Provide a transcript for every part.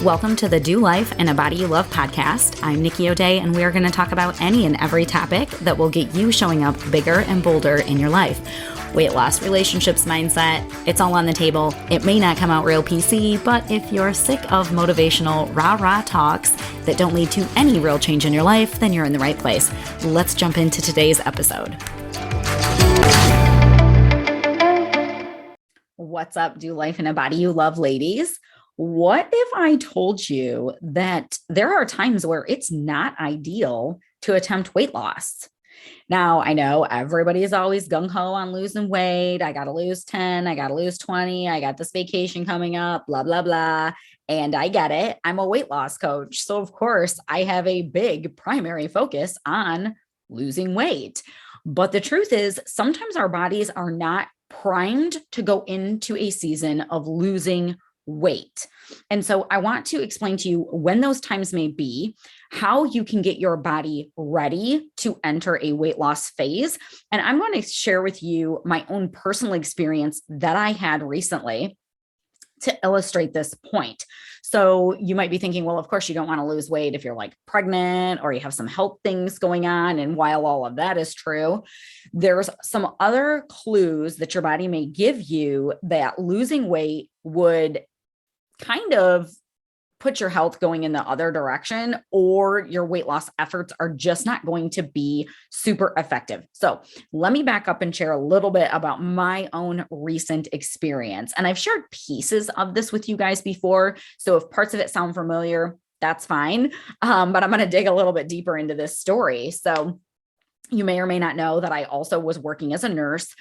Welcome to the Do Life in a Body You Love podcast. I'm Nikki O'Day, and we are going to talk about any and every topic that will get you showing up bigger and bolder in your life. Weight loss, relationships, mindset, it's all on the table. It may not come out real PC, but if you're sick of motivational rah-rah talks that don't lead to any real change in your life, then you're in the right place. Let's jump into today's episode. What's up, Do Life in a Body You Love ladies? What if I told you that there are times where it's not ideal to attempt weight loss? Now, I know everybody is always gung-ho on losing weight. I got to lose 10. I got to lose 20. I got this vacation coming up, blah, blah, blah. And I get it. I'm a weight loss coach. So of course I have a big primary focus on losing weight. But the truth is sometimes our bodies are not primed to go into a season of losing weight. And so I want to explain to you when those times may be, how you can get your body ready to enter a weight loss phase. And I'm going to share with you my own personal experience that I had recently to illustrate this point. So you might be thinking, well, of course you don't want to lose weight if you're like pregnant or you have some health things going on. And while all of that is true, there's some other clues that your body may give you that losing weight would kind of put your health going in the other direction, or your weight loss efforts are just not going to be super effective. So let me back up and share a little bit about my own recent experience. And I've shared pieces of this with you guys before. So if parts of it sound familiar, that's fine. But I'm going to dig a little bit deeper into this story. So you may or may not know that I also was working as a nurse,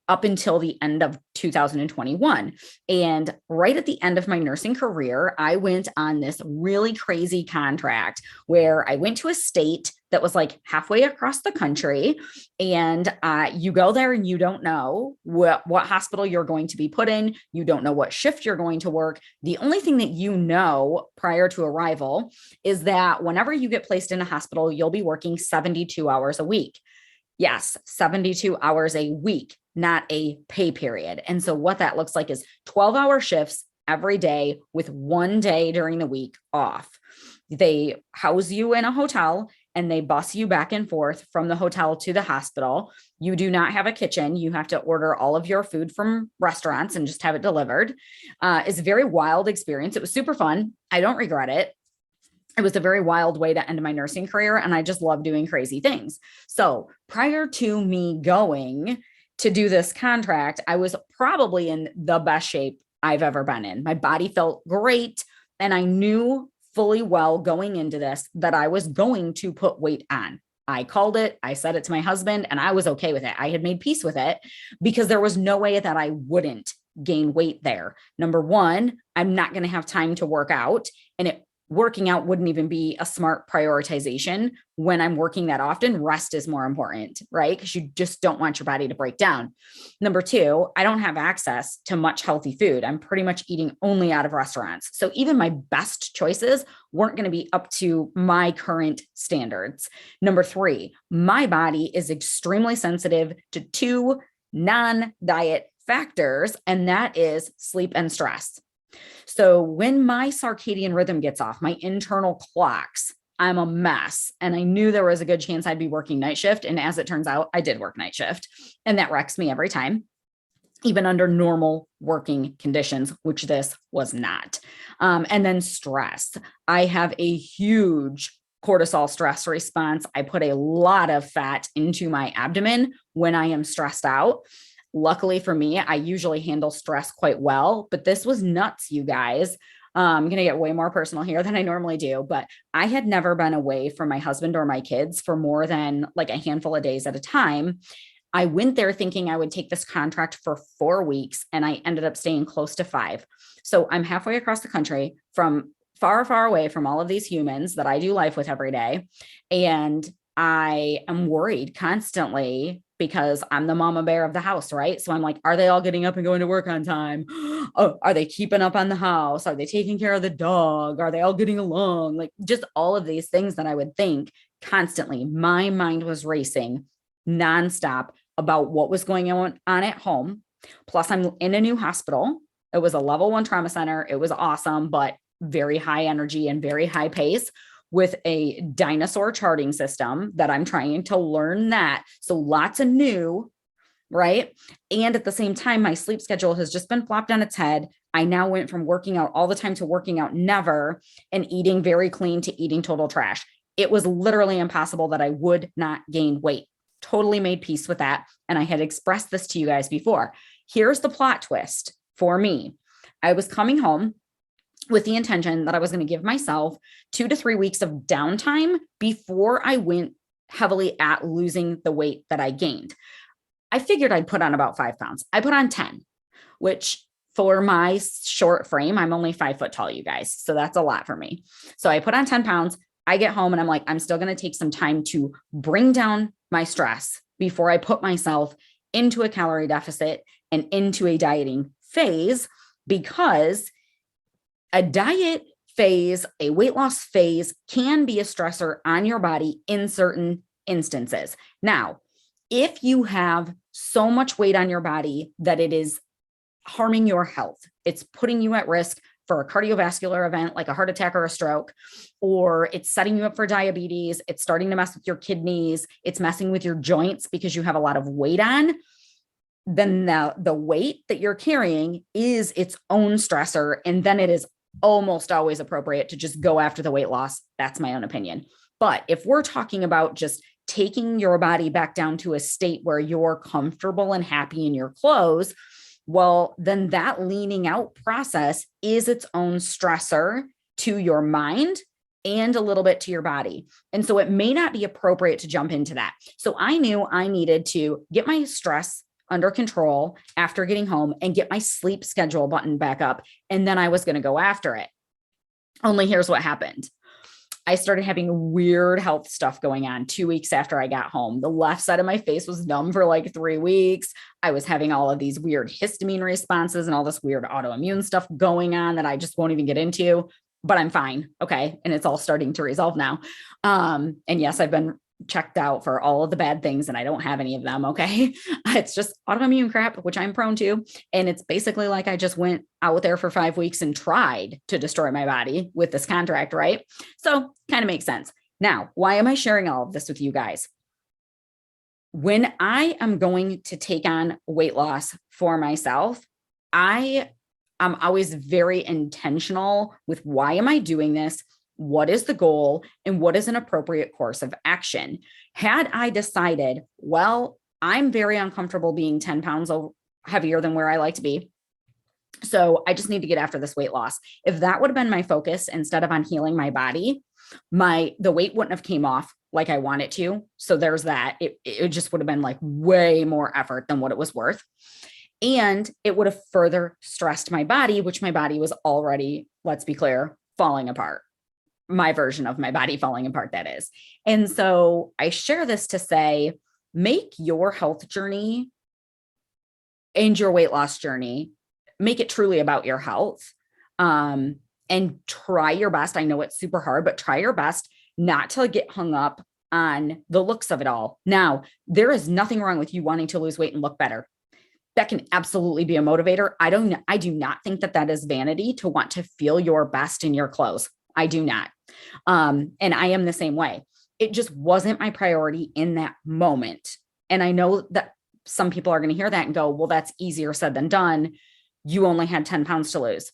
up until the end of 2021. And right at the end of my nursing career, I went on this really crazy contract where I went to a state that was like halfway across the country. And you go there and you don't know what hospital you're going to be put in. You don't know what shift you're going to work. The only thing that you know prior to arrival is that whenever you get placed in a hospital, you'll be working 72 hours a week. Yes, 72 hours a week, not a pay period. And so what that looks like is 12-hour shifts every day with one day during the week off. They house you in a hotel and they bus you back and forth from the hotel to the hospital. You do not have a kitchen. You have to order all of your food from restaurants and just have it delivered. It's a very wild experience. It was super fun. I don't regret it. It was a very wild way to end my nursing career. And I just love doing crazy things. So prior to me going to do this contract, I was probably in the best shape I've ever been in. My body felt great. And I knew fully well going into this that I was going to put weight on. I called it. I said it to my husband and I was okay with it. I had made peace with it because there was no way that I wouldn't gain weight there. Number one, I'm not going to have time to work out, and working out wouldn't even be a smart prioritization when I'm working that often. Rest is more important, right? Because you just don't want your body to break down. Number two, I don't have access to much healthy food. I'm pretty much eating only out of restaurants. So even my best choices weren't going to be up to my current standards. Number three, my body is extremely sensitive to two non-diet factors, and that is sleep and stress. So when my circadian rhythm gets off, my internal clocks, I'm a mess. And I knew there was a good chance I'd be working night shift. And as it turns out, I did work night shift, and that wrecks me every time, even under normal working conditions, which this was not. And then stress. I have a huge cortisol stress response. I put a lot of fat into my abdomen when I am stressed out. Luckily for me, I usually handle stress quite well, but this was nuts, you guys. I'm going to get way more personal here than I normally do, but I had never been away from my husband or my kids for more than like a handful of days at a time. I went there thinking I would take this contract for 4 weeks, and I ended up staying close to 5. So I'm halfway across the country from far, far away from all of these humans that I do life with every day. And I am worried constantly because I'm the mama bear of the house, right? So I'm like, are they all getting up and going to work on time? Oh, are they keeping up on the house? Are they taking care of the dog? Are they all getting along? Like just all of these things that I would think constantly. My mind was racing nonstop about what was going on at home. Plus I'm in a new hospital. It was a level 1 trauma center. It was awesome, but very high energy and very high pace with a dinosaur charting system that I'm trying to learn that. So lots of new, right? And at the same time, my sleep schedule has just been flopped on its head. I now went from working out all the time to working out never, and eating very clean to eating total trash. It was literally impossible that I would not gain weight. Totally made peace with that. And I had expressed this to you guys before. Here's the plot twist for me. I was coming home with the intention that I was going to give myself 2 to 3 weeks of downtime before I went heavily at losing the weight that I gained. I figured I'd put on about 5 pounds. I put on 10, which for my short frame, I'm only 5 foot tall, you guys. So that's a lot for me. So I put on 10 pounds. I get home and I'm like, I'm still going to take some time to bring down my stress before I put myself into a calorie deficit and into a dieting phase, because a diet phase, a weight loss phase can be a stressor on your body in certain instances. Now, if you have so much weight on your body that it is harming your health, it's putting you at risk for a cardiovascular event like a heart attack or a stroke, or it's setting you up for diabetes, it's starting to mess with your kidneys, it's messing with your joints because you have a lot of weight on, then the weight that you're carrying is its own stressor. And then it is almost always appropriate to just go after the weight loss. That's my own opinion. But if we're talking about just taking your body back down to a state where you're comfortable and happy in your clothes, well, then that leaning out process is its own stressor to your mind and a little bit to your body. And so it may not be appropriate to jump into that. So I knew I needed to get my stress under control after getting home and get my sleep schedule buttoned back up. And then I was going to go after it. Only here's what happened. I started having weird health stuff going on 2 weeks after I got home. The left side of my face was numb for like 3 weeks. I was having all of these weird histamine responses and all this weird autoimmune stuff going on that I just won't even get into, but I'm fine. Okay. And it's all starting to resolve now. And yes, I've been checked out for all of the bad things and I don't have any of them. Okay. It's just autoimmune crap, which I'm prone to. And it's basically like I just went out there for 5 weeks and tried to destroy my body with this contract. Right. So kind of makes sense. Now, why am I sharing all of this with you guys? When I am going to take on weight loss for myself, I'm always very intentional with why am I doing this? What is the goal and what is an appropriate course of action? Had I decided, well, I'm very uncomfortable being 10 pounds heavier than where I like to be, so I just need to get after this weight loss. If that would have been my focus instead of on healing my body, the weight wouldn't have came off like I want it to. So there's that. It just would have been like way more effort than what it was worth. And it would have further stressed my body, which my body was already, let's be clear, falling apart. My version of my body falling apart, that is. And so I share this to say, make your health journey and your weight loss journey, make it truly about your health. And try your best. I know it's super hard, but try your best not to get hung up on the looks of it all. Now, there is nothing wrong with you wanting to lose weight and look better. That can absolutely be a motivator. I do not think that is vanity to want to feel your best in your clothes. I do not. And I am the same way. It just wasn't my priority in that moment. And I know that some people are going to hear that and go, well, that's easier said than done. You only had 10 pounds to lose.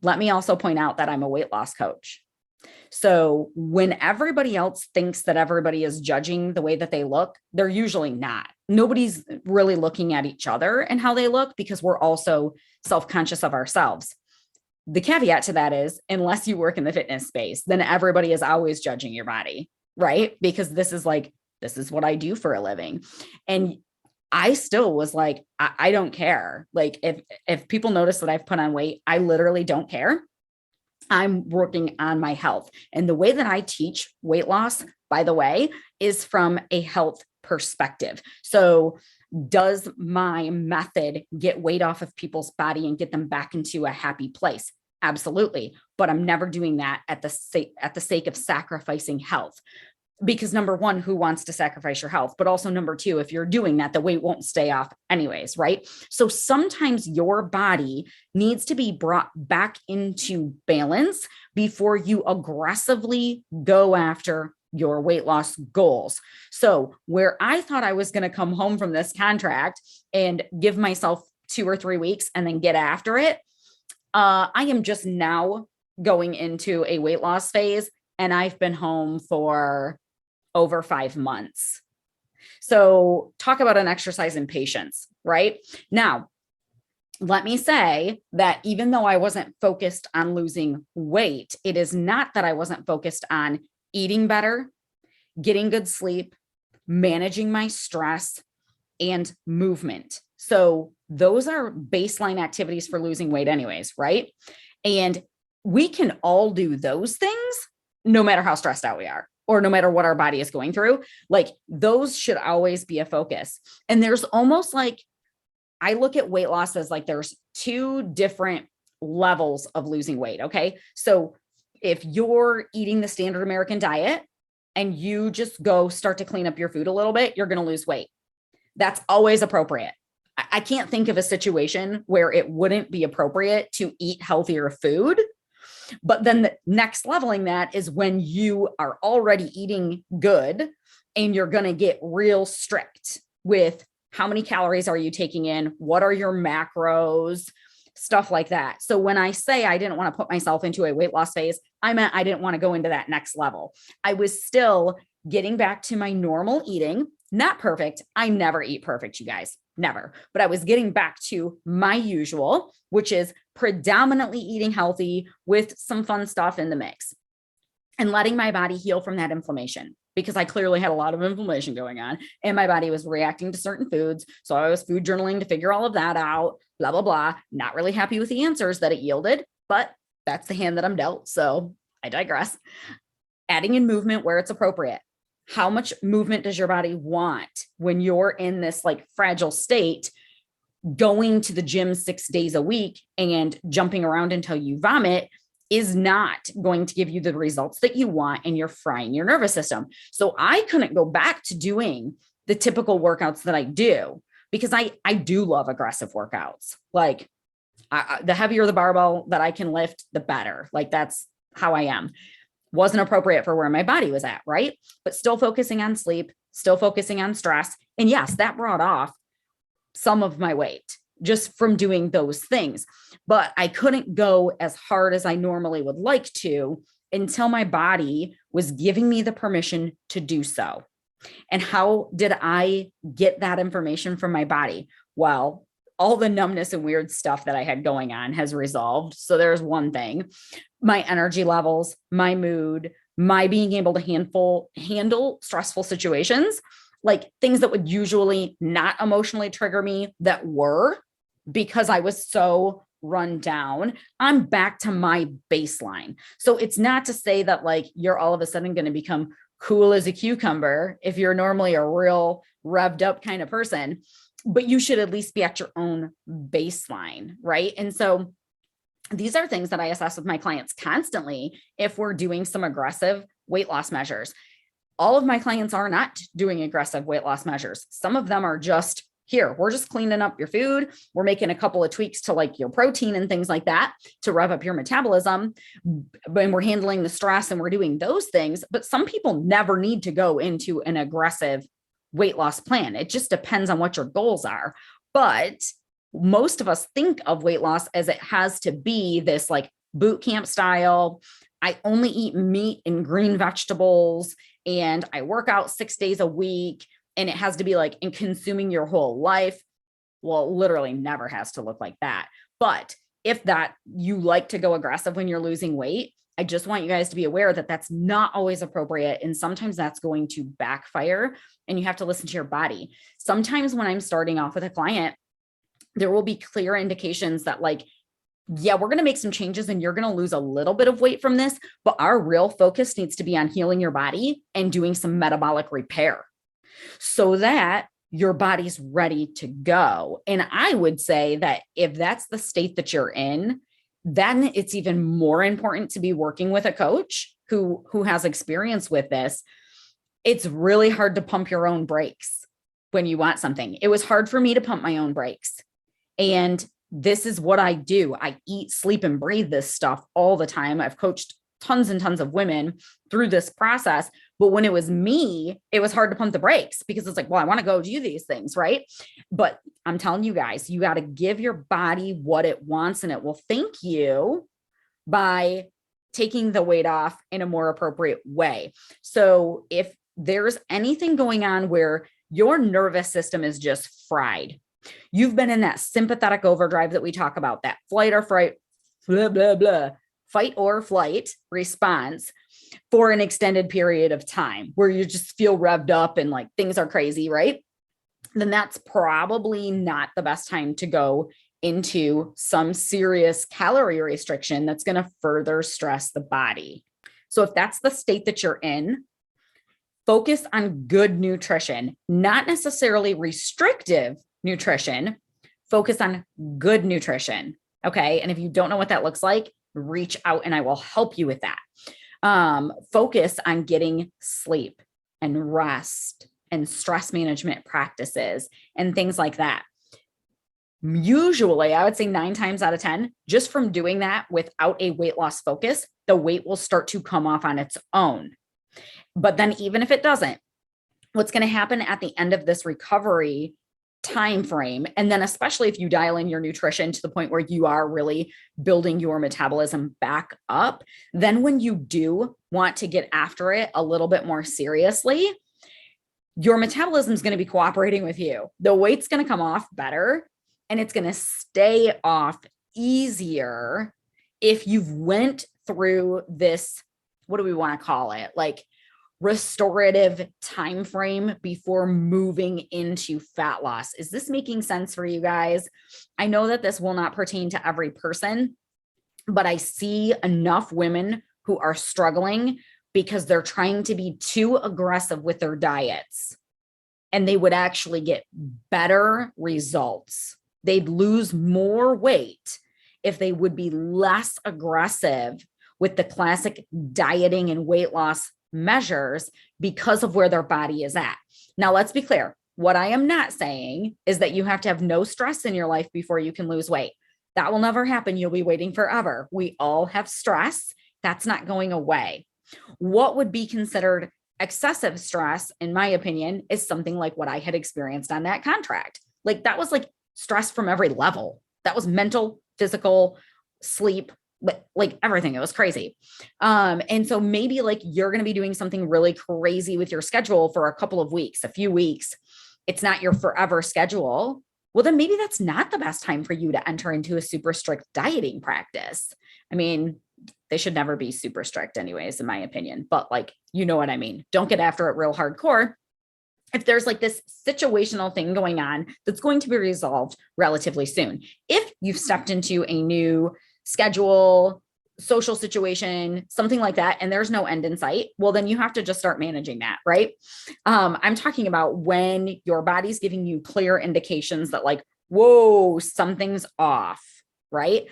Let me also point out that I'm a weight loss coach. So when everybody else thinks that everybody is judging the way that they look, they're usually not. Nobody's really looking at each other and how they look because we're also self-conscious of ourselves. The caveat to that is, unless you work in the fitness space, then everybody is always judging your body, right? Because this is what I do for a living. And I still was like, I don't care. Like if people notice that I've put on weight, I literally don't care. I'm working on my health. And the way that I teach weight loss, by the way, is from a health perspective. So does my method get weight off of people's body and get them back into a happy place? Absolutely. But I'm never doing that at the sake of sacrificing health. because number one, who wants to sacrifice your health? But also number two, if you're doing that, the weight won't stay off anyways, right? So sometimes your body needs to be brought back into balance before you aggressively go after your weight loss goals. So where I thought I was going to come home from this contract and give myself 2 or 3 weeks and then get after it, I am just now going into a weight loss phase, and I've been home for over 5 months. So talk about an exercise in patience, right? Now, let me say that even though I wasn't focused on losing weight, it is not that I wasn't focused on eating better, getting good sleep, managing my stress, and movement. So those are baseline activities for losing weight anyways, right? And we can all do those things no matter how stressed out we are, or no matter what our body is going through. Like, those should always be a focus. And there's almost like, I look at weight loss as like there's 2 different levels of losing weight. Okay. So if you're eating the standard American diet and you just go start to clean up your food a little bit, you're going to lose weight. That's always appropriate. I can't think of a situation where it wouldn't be appropriate to eat healthier food. But then the next leveling that is when you are already eating good and you're going to get real strict with how many calories are you taking in? What are your macros? Stuff like that. So when I say I didn't want to put myself into a weight loss phase, I meant I didn't want to go into that next level. I was still getting back to my normal eating, not perfect. I never eat perfect, you guys. Never. But I was getting back to my usual, which is predominantly eating healthy with some fun stuff in the mix and letting my body heal from that inflammation, because I clearly had a lot of inflammation going on and my body was reacting to certain foods. So I was food journaling to figure all of that out, blah, blah, blah. Not really happy with the answers that it yielded, but that's the hand that I'm dealt. So I digress. Adding in movement where it's appropriate. How much movement does your body want when you're in this like fragile state? Going to the gym 6 days a week and jumping around until you vomit is not going to give you the results that you want, and you're frying your nervous system. So I couldn't go back to doing the typical workouts that I do, because I do love aggressive workouts. Like the heavier the barbell that I can lift, the better. Like, that's how I am. Wasn't appropriate for where my body was at, right? But still focusing on sleep, still focusing on stress. And yes, that brought off some of my weight just from doing those things. But I couldn't go as hard as I normally would like to until my body was giving me the permission to do so. And how did I get that information from my body? Well, all the numbness and weird stuff that I had going on has resolved. So there's one thing. My energy levels, my mood, my being able to handle stressful situations, like things that would usually not emotionally trigger me that were, because I was so run down. I'm back to my baseline. So it's not to say that like you're all of a sudden going to become cool as a cucumber if you're normally a real revved up kind of person, but you should at least be at your own baseline, right? And so these are things that I assess with my clients constantly if we're doing some aggressive weight loss measures. All of my clients are not doing aggressive weight loss measures. Some of them are just, here, we're just cleaning up your food. We're making a couple of tweaks to like your protein and things like that to rev up your metabolism. And we're handling the stress and we're doing those things. But some people never need to go into an aggressive weight loss plan. It just depends on what your goals are. But most of us think of weight loss as it has to be this like boot camp style. I only eat meat and green vegetables and I work out 6 days a week. And it has to be like in consuming your whole life. Well, it literally never has to look like that. But if that you like to go aggressive when you're losing weight, I just want you guys to be aware that that's not always appropriate. And sometimes that's going to backfire and you have to listen to your body. Sometimes when I'm starting off with a client, there will be clear indications that like, yeah, we're going to make some changes and you're going to lose a little bit of weight from this, but our real focus needs to be on healing your body and doing some metabolic repair, so that your body's ready to go. And I would say that if that's the state that you're in, then it's even more important to be working with a coach who has experience with this, It's really hard to pump your own brakes when you want something. It was hard for me to pump my own brakes. And this is what I do. I eat, sleep, and breathe this stuff all the time. I've coached tons and tons of women through this process. But when it was me, it was hard to pump the brakes because it's like, well, I want to go do these things, right? But I'm telling you guys, you got to give your body what it wants, and it will thank you by taking the weight off in a more appropriate way. So if there's anything going on where your nervous system is just fried, you've been in that sympathetic overdrive that we talk about, that flight or fright, blah, blah, blah, fight or flight response for an extended period of time where you just feel revved up and like things are crazy, right? Then that's probably not the best time to go into some serious calorie restriction that's going to further stress the body. So if that's the state that you're in, focus on good nutrition, not necessarily restrictive nutrition. Focus on good nutrition. Okay. And if you don't know what that looks like, reach out and I will help you with that. Focus on getting sleep and rest and stress management practices and things like that. Usually, I would say 9 times out of 10, just from doing that without a weight loss focus, the weight will start to come off on its own. But then even if it doesn't, what's going to happen at the end of this recovery time frame, and then especially if you dial in your nutrition to the point where you are really building your metabolism back up, then when you do want to get after it a little bit more seriously, your metabolism is going to be cooperating with you. The weight's going to come off better, and it's going to stay off easier if you've went through this, what do we want to call it? Like restorative time frame before moving into fat loss. Is this making sense for you guys? I know that this will not pertain to every person, but I see enough women who are struggling because they're trying to be too aggressive with their diets, and they would actually get better results. They'd lose more weight if they would be less aggressive with the classic dieting and weight loss measures because of where their body is at. Now, let's be clear. What I am not saying is that you have to have no stress in your life before you can lose weight. That will never happen. You'll be waiting forever. We all have stress. That's not going away. What would be considered excessive stress, in my opinion, is something like what I had experienced on that contract. Like that was like stress from every level. That was mental, physical, sleep, like everything. It was crazy. And so maybe like you're going to be doing something really crazy with your schedule for a couple of weeks, a few weeks. It's not your forever schedule. Well, then maybe that's not the best time for you to enter into a super strict dieting practice. I mean, they should never be super strict anyways, in my opinion, but like, you know what I mean? Don't get after it real hardcore. If there's like this situational thing going on that's going to be resolved relatively soon. If you've stepped into a new schedule, social situation, something like that, and there's no end in sight, well, then you have to just start managing that, right? I'm talking about when your body's giving you clear indications that like, whoa, something's off, right?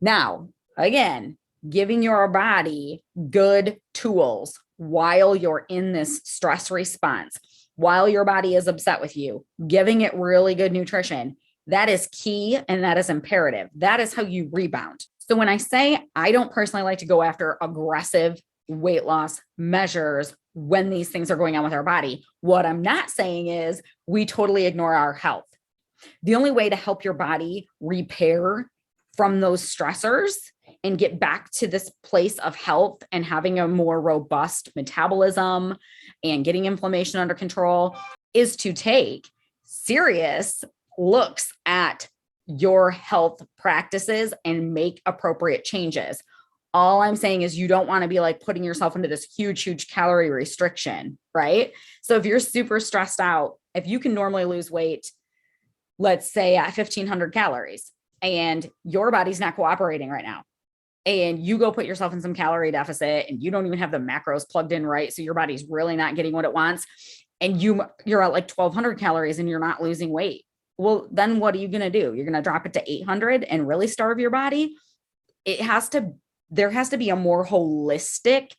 Now, again, giving your body good tools while you're in this stress response, while your body is upset with you, giving it really good nutrition, that is key and that is imperative. That is how you rebound. So when I say I don't personally like to go after aggressive weight loss measures when these things are going on with our body, what I'm not saying is we totally ignore our health. The only way to help your body repair from those stressors and get back to this place of health and having a more robust metabolism and getting inflammation under control is to take serious looks at your health practices and make appropriate changes. All I'm saying is you don't want to be like putting yourself into this huge, huge calorie restriction, right? So if you're super stressed out, if you can normally lose weight, let's say at 1,500 calories, and your body's not cooperating right now, and you go put yourself in some calorie deficit and you don't even have the macros plugged in right, so your body's really not getting what it wants, and you're at like 1,200 calories and you're not losing weight. Well, then what are you going to do? You're going to drop it to 800 and really starve your body? There has to be a more holistic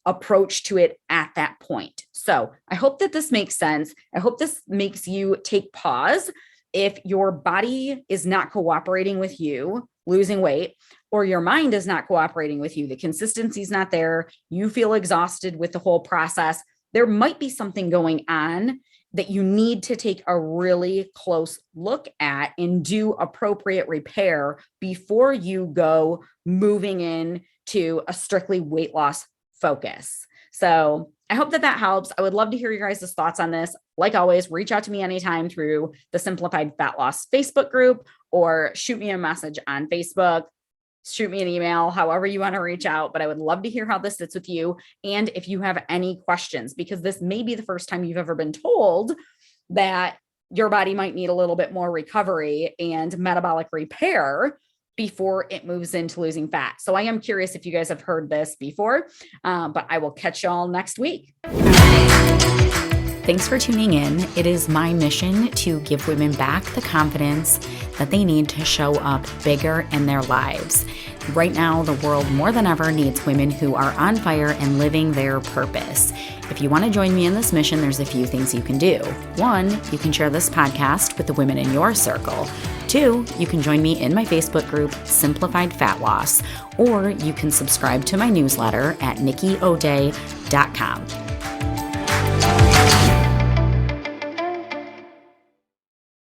approach to it at that point. So I hope that this makes sense. I hope this makes you take pause. If your body is not cooperating with you losing weight, or your mind is not cooperating with you, the consistency is not there, you feel exhausted with the whole process, there might be something going on that you need to take a really close look at and do appropriate repair before you go moving in to a strictly weight loss focus. So I hope that helps. I would love to hear your guys' thoughts on this. Like always, reach out to me anytime through the Simplified Fat Loss Facebook group, or shoot me a message on Facebook, shoot me an email, however you want to reach out. But I would love to hear how this sits with you. And if you have any questions, because this may be the first time you've ever been told that your body might need a little bit more recovery and metabolic repair before it moves into losing fat. So I am curious if you guys have heard this before, but I will catch y'all next week. Thanks for tuning in. It is my mission to give women back the confidence that they need to show up bigger in their lives. Right now, the world more than ever needs women who are on fire and living their purpose. If you want to join me in this mission, there's a few things you can do. 1, you can share this podcast with the women in your circle. 2, you can join me in my Facebook group, Simplified Fat Loss, or you can subscribe to my newsletter at nikkiode.com.